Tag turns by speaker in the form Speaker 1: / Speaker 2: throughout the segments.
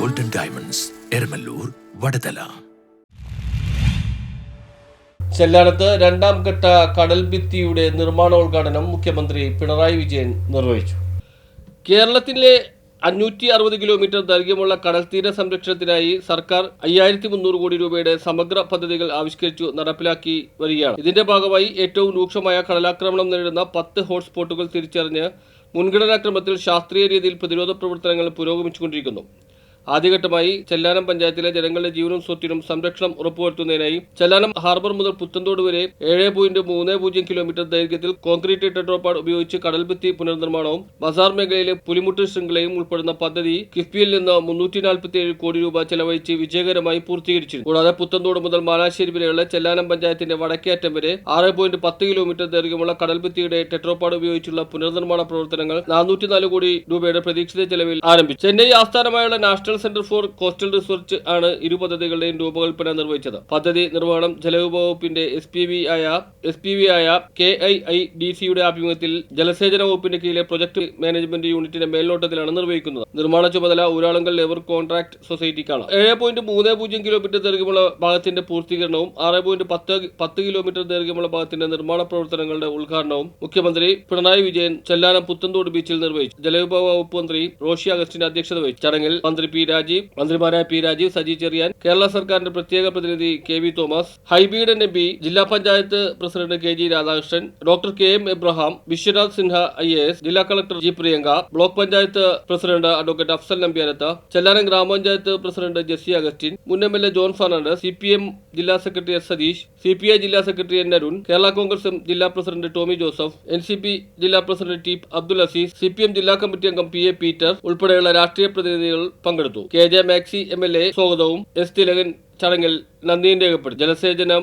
Speaker 1: Golden diamonds Eramalloor Vadathala.
Speaker 2: ചെല്ലാനത്ത് രണ്ടാം ഘട്ട കടൽഭിത്തിയുടെ നിർമ്മാണോദ്ഘാടനം മുഖ്യമന്ത്രി പിണറായി വിജയൻ നിർവഹിച്ചു. കേരളത്തിലെ 560 കിലോമീറ്റർ ദൈർഘ്യമുള്ള കടൽത്തീര സംരക്ഷണത്തിനായി സർക്കാർ 5300 കോടി രൂപയുടെ സമഗ്ര പദ്ധതികൾ ആവിഷ്കരിച്ചു നടപ്പിലാക്കി വരികയാണ്. ഇതിന്റെ ഭാഗമായി ഏറ്റവും രൂക്ഷമായ കടലാക്രമണം നേരിടുന്ന 10 ഹോട്ട്സ്പോട്ടുകൾ തിരിച്ചറിഞ്ഞ് മുൻഗണനാക്രമത്തിൽ ശാസ്ത്രീയ രീതിയിൽ പ്രതിരോധ പ്രവർത്തനങ്ങൾ പുരോഗമിച്ചുകൊണ്ടിരിക്കുന്നു. ആദ്യഘട്ടമായി ചെല്ലാനം പഞ്ചായത്തിലെ ജനങ്ങളുടെ ജീവനും സ്വത്തിനും സംരക്ഷണം ഉറപ്പുവരുത്തുന്നതിനായി ചെല്ലാനം ഹാർബർ മുതൽ പുത്തൻതോട് വരെ 7.30 കിലോമീറ്റർ ദൈർഘ്യത്തിൽ കോൺക്രീറ്റ് ടെട്രോപാഡ് ഉപയോഗിച്ച് കടൽഭിത്തി പുനർനിർമ്മാണവും ബസാർ മേഖലയിലെ പുലിമുട്ട് ശൃംഖലയും ഉൾപ്പെടുന്ന പദ്ധതി കിഫ്ബിയിൽ നിന്ന് 347 കോടി രൂപ ചെലവഴിച്ച് വിജയകരമായി പൂർത്തീകരിച്ചിരുന്നു. കൂടാതെ പുത്തൻതോട് മുതൽ മാനാശ്ശേരി വരെയുള്ള ചെല്ലാനം പഞ്ചായത്തിന്റെ വടക്കേ അറ്റം വരെ 6.10 കിലോമീറ്റർ ദൈർഘ്യമുള്ള കടൽഭിത്തിയുടെ ടെട്രോപാഡ് ഉപയോഗിച്ചുള്ള പുനർനിർമ്മാണ പ്രവർത്തനങ്ങൾ 404 കോടി രൂപയുടെ പ്രതീക്ഷിത ചെലവിൽ ആരംഭിച്ചു. ചെന്നൈ ആസ്ഥാനമായുള്ള national centre for coastal research ആണ് ഇരു പദ്ധതികളുടെയും രൂപകൽപ്പന നിർവഹിച്ചത്. പദ്ധതി നിർവഹണം ജലവിഭവ വകുപ്പിന്റെ SPV ആയ KIIDCയുടെ ആഭിമുഖ്യത്തിൽ ജലസേചന വകുപ്പിന്റെ കീഴിലെ പ്രൊജക്ട് മാനേജ്മെന്റ് യൂണിറ്റിന്റെ മേൽനോട്ടത്തിലാണ് നിർവഹിക്കുന്നത്. നിർമ്മാണ ചുമതല ഊരാളുങ്കൽ ലേബർ കോൺട്രാക്ട് സൊസൈറ്റിക്കാണ്. 7.30 കിലോമീറ്റർ ദൈർഘ്യമുള്ള ഭാഗത്തിന്റെ പൂർത്തീകരണവും 6.10 കിലോമീറ്റർ ദൈർഘ്യമുള്ള ഭാഗത്തിന്റെ നിർമ്മാണ പ്രവർത്തനങ്ങളുടെ ഉദ്ഘാടനവും മുഖ്യമന്ത്രി പിണറായി വിജയൻ ചെല്ലാനം പുത്തൻതോട് ബീച്ചിൽ നിർവഹിച്ചു. ജലവിഭവ വകുപ്പ് മന്ത്രി റോഷി അഗസ്റ്റിൻ അധ്യക്ഷത വഹിച്ചു. ചടങ്ങിൽ മന്ത്രിമാരായ പി രാജീവ്, സജി ചെറിയാൻ, കേരള സർക്കാരിന്റെ പ്രത്യേക പ്രതിനിധി KV തോമസ്, ഹൈബീഡൻ MP, ജില്ലാ panchayat president KG Radhakrishnan, doctor KM Abraham, Vishwanath Sinha IAS, ജില്ലാ collector G Priyanka, block panchayat president advocate Afsal Nambiyarath, Chellanam ഗ്രാമപഞ്ചായത്ത് പ്രസിഡന്റ് ജെസ്സി അഗസ്റ്റിൻ, മുൻ MLA ജോൺ ഫെർണാണ്ടസ്, CPM ജില്ലാ സെക്രട്ടറി S സതീഷ്, CPI ജില്ലാ secretary N Arun, Kerala Congress M ജില്ലാ പ്രസിഡന്റ് ടോമി ജോസഫ്, NCP ജില്ലാ president T Abdul Azeez, CPM ജില്ലാ committee അംഗം PA Peter ഉൾപ്പെടെയുള്ള രാഷ്ട്രീയ പ്രതിനിധികൾ പങ്കെടുത്തു. KJ മാക്സി MLA സ്വാഗതവും S തിലകൻ ചടങ്ങിൽ നന്ദിയും രേഖപ്പെടുത്തി.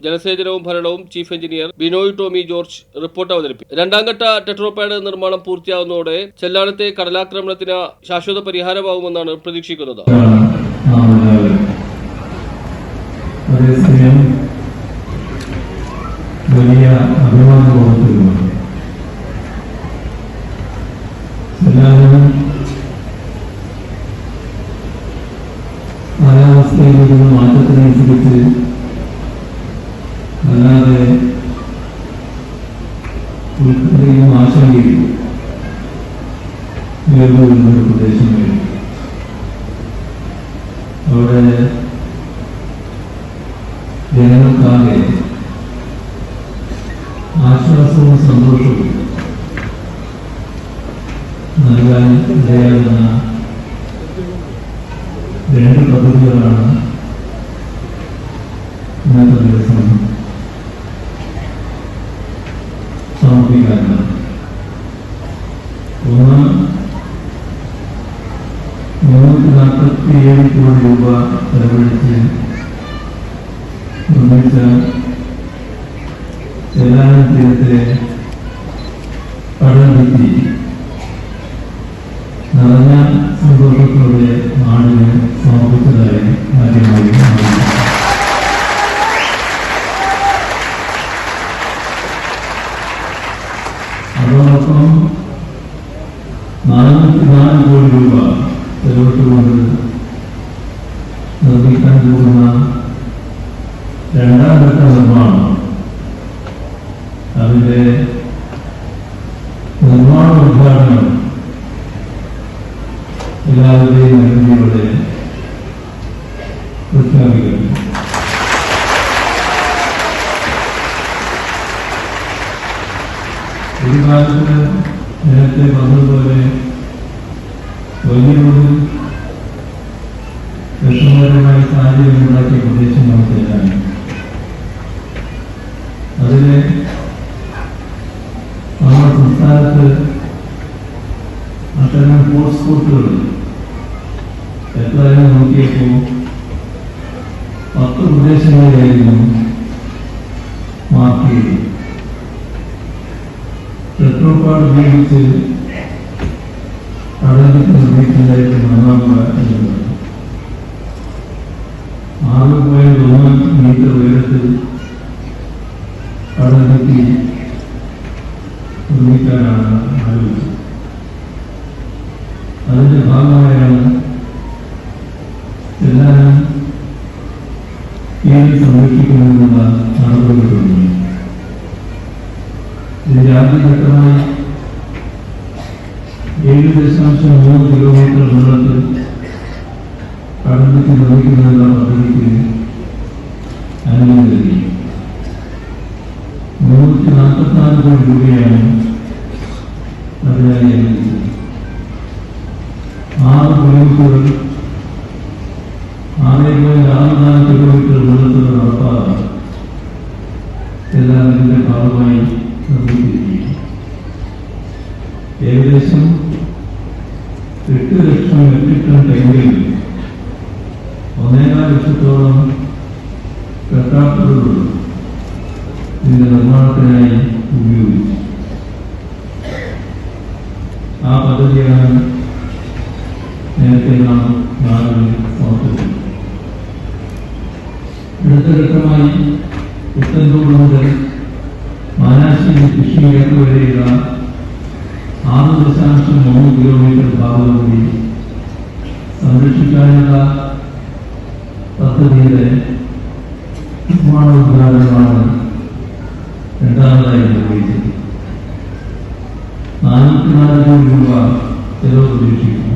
Speaker 2: ജലസേചനവും ഭരണവും chief engineer Binoy Tomy George report അവതരിപ്പിച്ചു. രണ്ടാം ഘട്ട ടെട്രോപാഡ് നിർമ്മാണം പൂർത്തിയാകുന്നതോടെ ചെല്ലാനത്തെ കടലാക്രമണത്തിന് ശാശ്വത പരിഹാരമാകുമെന്നാണ് പ്രതീക്ഷിക്കുന്നത്.
Speaker 3: വലിയ അഭിമാനബോധത്തിലുമാണ് കാലാവസ്ഥയിലുള്ള മാറ്റത്തിനനുസരിച്ച് അല്ലാതെ ഉൾക്കടയും ആശങ്കയും ഉയർന്നു വരുന്നൊരു പ്രദേശങ്ങളിൽ അവിടെ ജനങ്ങൾക്കാകെ ആശ്വാസവും സന്തോഷവും നൽകാൻ ഇടയാകുന്ന 2 പദ്ധതികളാണ് ഇന്നത്തെ ദിവസം സമർപ്പിക്കാറുള്ളത്. ഒന്ന് 347 കോടി രൂപ ചെലവഴിച്ച് നിർമ്മിച്ച ചെല്ലാനം തീരത്തിലെ കടൽഭിത്തി നിറഞ്ഞ സന്തോഷത്തോടെ നാടിന് സമർപ്പിച്ചതായി ആദ്യമായി അതോടൊപ്പം 404 കോടി രൂപ ചെലവിട്ടുകൊണ്ട് നിർമ്മിക്കാൻ പോകുന്ന രണ്ടാം ഘട്ട നിർമ്മാണം അതിന്റെ നിർമ്മാണ ഉദ്ഘാടനം എല്ലാവരുടെയും അനുമതിയോടെ പ്രഖ്യാപിക്കുന്നു. ഒരു കാലത്ത് നേരത്തെ പറഞ്ഞതുപോലെ വലിയൊരു വിഷമകരമായ സാഹചര്യം ഉണ്ടാക്കിയ പ്രദേശങ്ങൾക്കെല്ലാം അതിലെ നമ്മുടെ സംസ്ഥാനത്ത് അത്തരം ഹോട്ട്സ്പോട്ടുകൾ എത്രയും നോക്കിയപ്പോൾ 10 പ്രദേശങ്ങളിലായിരുന്നു മാർക്ക് ചെയ്തു. ടെട്രോപാഡ് ഉപയോഗിച്ച് കടൽഭിത്തി നിർമ്മിക്കുന്നതായിട്ട് മണ്ണാമ്പുഴ എന്നുള്ളത് 6.1 മീറ്റർ ഉയരത്തിൽ കടൽഭിത്തി നിർമ്മിക്കാനാണ് ആലോചിച്ചത്. അതിന്റെ ഭാഗമായാണ് രീതിയിൽ സംരക്ഷിക്കുന്നതിനുള്ള നടപടികൾ തുടങ്ങി. ഇതിന്റെ ആദ്യഘട്ടമായി 7.3 കിലോമീറ്റർ ദൂരത്തിൽ കടൽഭിത്തി നിർമ്മിക്കുന്നതിനുള്ള പദ്ധതിക്ക് അനുമതി നൽകി. 344 കോടി രൂപയാണ് അതിനായി അനുവദിച്ചത്. 6 കിലോമീറ്റർ 6.64 കിലോമീറ്റർ ദൂരത്തിലുള്ള നടപ്പാത എല്ലാം ഇതിന്റെ ഭാഗമായി നിർമ്മിച്ചിരിക്കുന്നു. ഏകദേശം 8 ലക്ഷം മെട്രിക് ടൺ ടാങ്കിൽ 1.4 ലക്ഷത്തോളം കെട്ടാപ്പുകൾ ഇതിന്റെ നിർമ്മാണത്തിനായി ഉപയോഗിച്ചു. ആ പദ്ധതിയാണ് നേരത്തെ നാം നാടിൽ സമർപ്പിച്ചത്. അടുത്ത ഘട്ടമായി പുത്തൻതോട് മുതൽ മാനാശ്ശേരി കൃഷി കേന്ദ്രം വരെയുള്ള 6.3 കിലോമീറ്റർ ഭാഗം കൂടി സംരക്ഷിക്കാനുള്ള പദ്ധതിയുടെ നിർമ്മാണോദ്ഘാടനമാണ് രണ്ടാമതായി നിർവഹിച്ചത്. 44 കോടി രൂപ ചെലവ് പ്രതീക്ഷിക്കുന്നു.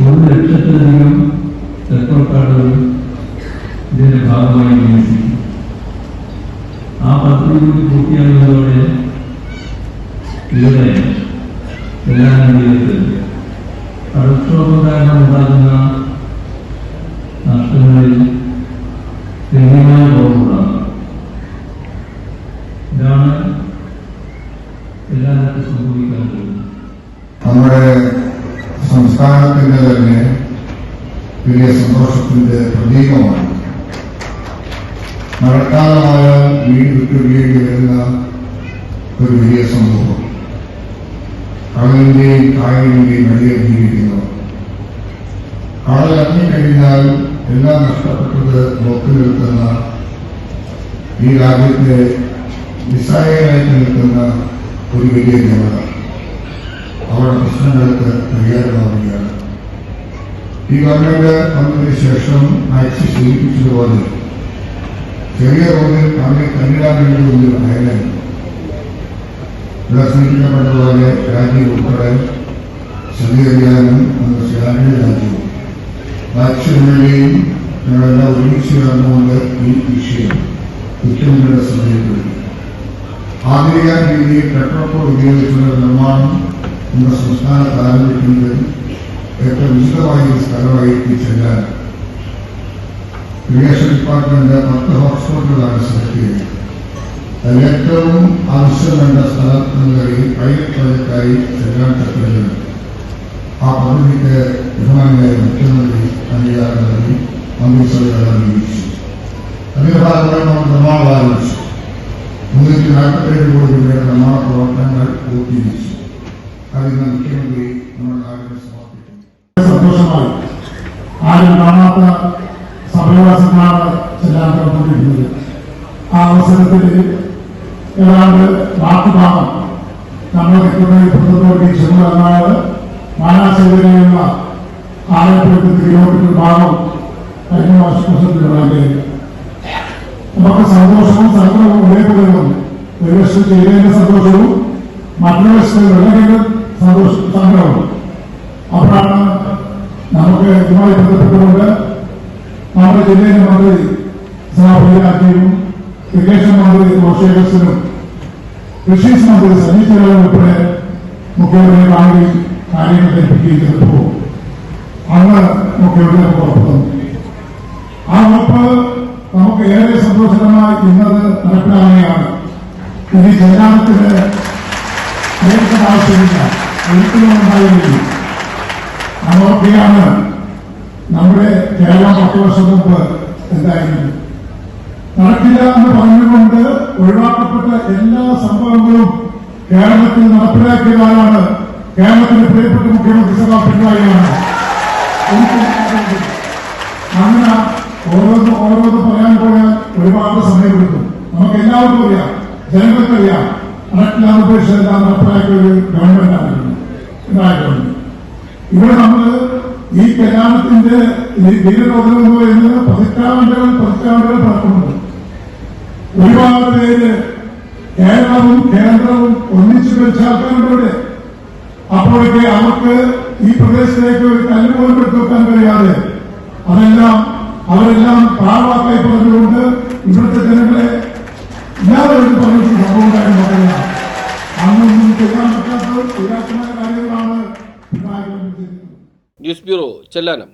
Speaker 3: 1 ലക്ഷത്തിലധികം തെക്കോട്ടാടുകൾ ഇതിന്റെ ഭാഗമായി വിന്യസിക്കും. ആ പദ്ധതി കൂടി പൂർത്തിയാകുന്നതോടെ ഇവിടെ എല്ലാ നദികൾക്ക് കടൽക്ഷോഭം കാരണം ഉണ്ടാകുന്ന നഷ്ടങ്ങളിൽ ഗണ്യമായ കുറവുണ്ടാകും. ഇതാണ് എല്ലാവർക്കും സംഭവിക്കാൻ പോകുന്നത്.
Speaker 4: നമ്മുടെ സംസ്ഥാനത്തിന്റെ തന്നെ വലിയ സന്തോഷത്തിന്റെ പ്രതീകമാണ്. മഴക്കാലമായ വീട് വിട്ടുപിടിയേണ്ടി വരുന്ന ഒരു വലിയ സംഭവം. കടലിന്റെയും കായലിന്റെയും അടിയറിഞ്ഞിരിക്കുന്നു. കടൽ ഇറങ്ങിക്കഴിഞ്ഞാൽ എല്ലാം നഷ്ടപ്പെട്ടത് നോക്കി നിൽക്കുന്ന ഈ രാജ്യത്തെ നിസ്സഹായരായിട്ട് നിൽക്കുന്ന ഒരു വലിയ ജനത അവരുടെ പ്രശ്നങ്ങൾക്ക് പരിഹാരമാവുകയാണ്. ഈ ഗവൺമെന്റ് വന്നതിന് ശേഷം ആക്സി സൂചിപ്പിച്ചതുപോലെ ചെറിയ തോതിൽ അവരെ കണ്ടിടാൻ വേണ്ടി ഒരു അയലായിരുന്നു. ഇവിടെ സൂചിപ്പിക്കപ്പെട്ടതുപോലെ രാജ്യം ഉൾപ്പെടെ സൗദി അറേബ്യയും ഇസ്ലാമിക രാജ്യവും വാക്സിനുകളെയും ഞങ്ങളെല്ലാം ഒരുമിച്ച് ചേർന്നുകൊണ്ട് ഈ വിഷയം മുഖ്യമന്ത്രിയുടെ ശ്രദ്ധയിൽപ്പെടുത്തി. ആധുനിക രീതിയിൽ പെട്രോൾ ഉപയോഗിച്ചുള്ള നിർമ്മാണം നമ്മുടെ സംസ്ഥാനത്ത് ആരംഭിക്കുന്നത് ഏറ്റവും ഉചിതമായ ഒരു സ്ഥലമായി ചെല്ലാൻ ഇറിഗേഷൻ ഡിപ്പാർട്ട്മെന്റ് 10 ഹോട്ട്സ്പോട്ടുകളാണ് സെലക്ട് ചെയ്തത്. അതിൽ ഏറ്റവും ആവശ്യം വേണ്ട സ്ഥലം എന്ന നിലയിൽ പൈലറ്റ് പ്രോജക്റ്റായി ചെല്ലാൻ തക്കതുണ്ട്. ആ പദ്ധതിക്ക് ബഹുമാനിയായ മുഖ്യമന്ത്രി അംഗീകാരം നൽകി മന്ത്രിസഭകൾ അംഗീകരിച്ചു. അതിന്റെ ഭാഗമായി നമ്മൾ നിർമ്മാണം ആരംഭിച്ചു. 347 കോടി രൂപയുടെ നിർമ്മാണ പ്രവർത്തനങ്ങൾ പൂർത്തീകരിച്ചു. അതിന് മുഖ്യമന്ത്രി നമ്മുടെ നാടിനെ സമർപ്പിക്കുന്നു.
Speaker 5: സന്തോഷമായി ആരും കാണാത്ത സമയവാസങ്ങളാണ് ചെല്ലാൻ പുറപ്പെട്ടിരിക്കുന്നത്. ആ അവസരത്തിൽ ഏതാണ്ട് ബാക്കി ഭാഗം നമ്മൾ നിൽക്കുന്ന പുറത്തോടി ചെറുതാട് മാനാശ്ശേരിയിലുള്ള 6.8 കിലോമീറ്റർ ഭാഗം കഴിഞ്ഞ വർഷത്തിലുണ്ടായി. നമുക്ക് സന്തോഷവും സങ്കടവും ഒരേപോലെയും ഒരു വർഷം ചെയ്തതിന്റെ സന്തോഷവും മറ്റൊരു വർഷത്തിൽ വെള്ളത്തിന്റെ സങ്കടവും. അപ്പോഴാണ് നമുക്ക് ഇതുമായി ബന്ധപ്പെട്ടുകൊണ്ട് നമ്മുടെ ജില്ലയിലെ മന്ത്രി സഭാപതിയാക്കിയും ഇറിഗേഷൻ മന്ത്രി റോഷേഗസിനും കൃഷി മന്ത്രി സജി ചെറിയ ഉൾപ്പെടെ മുഖ്യമന്ത്രി കാണി കാര്യങ്ങൾ ധരിപ്പിക്കുകയും അന്ന് മുഖ്യമന്ത്രി ഉറപ്പ് തന്നു. ആ ഉറപ്പ് നമുക്ക് ഏറെ സന്തോഷകരമായി ഇന്നത് നടപ്പിലാവുകയാണ്. ഇനി ജനത്തിന് നേരിട്ട ആവശ്യമില്ല, ഒരിക്കലും ഉണ്ടായിരുന്നില്ല. നമ്മളൊക്കെയാണ് നമ്മുടെ കേരളം 10 വർഷം മുമ്പ് എന്തായിരുന്നു നടക്കില്ല എന്ന് പറഞ്ഞുകൊണ്ട് ഒഴിവാക്കപ്പെട്ട എല്ലാ സംഭവങ്ങളും കേരളത്തിൽ നടപ്പിലാക്കിയതാണ് കേരളത്തിന്റെ പ്രിയപ്പെട്ട മുഖ്യമന്ത്രി സഭാ പിണറായിയാണ്. അങ്ങനെ ഓരോന്ന് പറയാൻ പോയാൽ ഒരുപാട് സമയമെടുക്കും. നമുക്ക് എല്ലാവർക്കും അറിയാം, ജനങ്ങൾക്കറിയാം, നടപ്പിലാകുമ്പോഴെല്ലാം നടപ്പിലാക്കിയ ഒരു ഗവൺമെന്റാണ് ഉണ്ടായിട്ടുണ്ട്. ഇവിടെ നമ്മൾ ഈ കല്യാണത്തിന്റെ വീരരോധനം എന്ന് പറയുന്നത് പതിറ്റാണ്ടുകൾ പഴക്കമുണ്ട്. ഒരുപാട് പേര് കേരളവും കേന്ദ്രവും ഒന്നിച്ചു വെച്ചാൽക്കാരുടെ അപ്പോഴൊക്കെ അവർക്ക് ഈ പ്രദേശത്തേക്ക് ഒരു കല്ല് പോലും എടുത്തുവെക്കാൻ കഴിയാതെ അവരെല്ലാം പാഴാക്കായി പറഞ്ഞുകൊണ്ട് ഇവിടുത്തെ ജനങ്ങളെ ഇല്ലാതെ പറഞ്ഞ സംഭവം ഉണ്ടായിരുന്നു. പറയാം അന്നൊന്നും ചെയ്യാൻ പറ്റാത്ത കാര്യങ്ങളാണ്
Speaker 2: ന്യൂസ് ബ്യൂറോ ചെല്ലാനം.